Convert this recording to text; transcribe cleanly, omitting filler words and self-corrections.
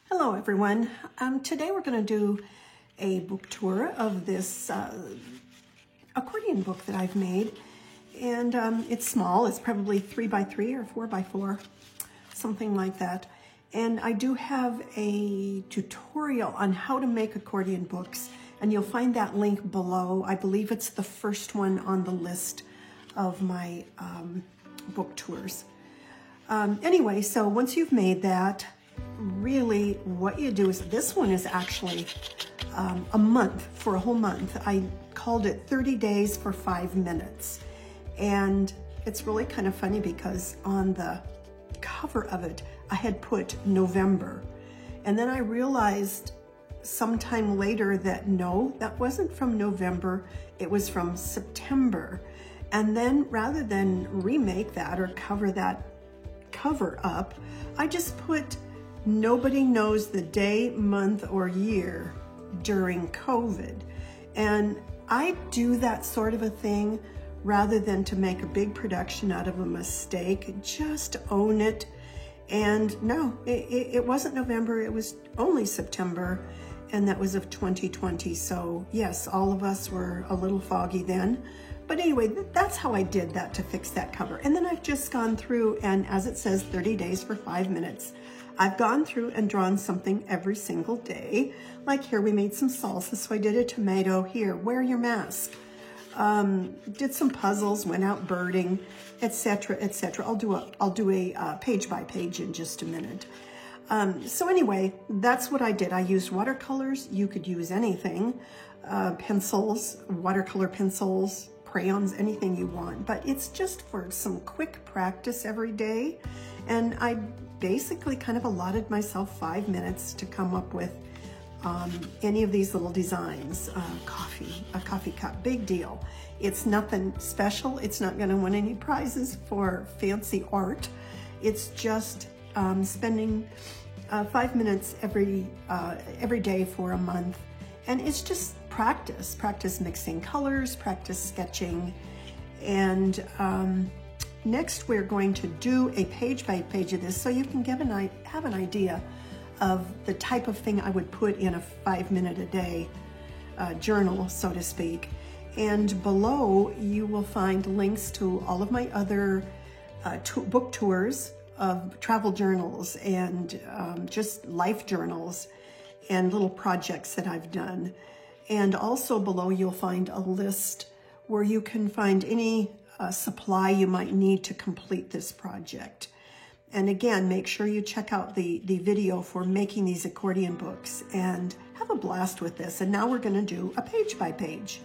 Hello everyone. Today we're going to do a book tour of this accordion book that I've made, and it's small. It's probably 3x3 or 4x4, something like that. And I do have a tutorial on how to make accordion books, and you'll find that link below. I believe it's the first one on the list of my book tours. Anyway, so once you've made that, really what you do is, this one is actually a month, for a whole month. I called it 30 days for 5 minutes. And it's really kind of funny because on the cover of it, I had put November. And then I realized sometime later that no, that wasn't from November, it was from September. And then rather than remake that or cover that cover up, I just put nobody knows the day, month, or year during COVID. And I do that sort of a thing rather than to make a big production out of a mistake. Just own it. And no, it wasn't November, it was only September, and that was of 2020. So yes, all of us were a little foggy then. But anyway, that's how I did that to fix that cover. And then I've just gone through, and as it says, 30 days for 5 minutes. I've gone through and drawn something every single day. Like here, we made some salsa, so I did a tomato. Here, wear your mask. Did some puzzles, went out birding, etc., etc. I'll do a page by page in just a minute. So anyway, that's what I did. I used watercolors. You could use anything, pencils, watercolor pencils, crayons, anything you want, but it's just for some quick practice every day. And I basically kind of allotted myself 5 minutes to come up with any of these little designs. A coffee cup, big deal. It's nothing special. It's not going to win any prizes for fancy art. It's just spending 5 minutes every day for a month. And it's just practice mixing colors, practice sketching. And next we're going to do a page by page of this so you can have an idea of the type of thing I would put in a 5 minute a day journal, so to speak. And below you will find links to all of my other book tours of travel journals and just life journals and little projects that I've done. And also below you'll find a list where you can find any supply you might need to complete this project. And again, make sure you check out the video for making these accordion books and have a blast with this. And now we're going to do a page by page.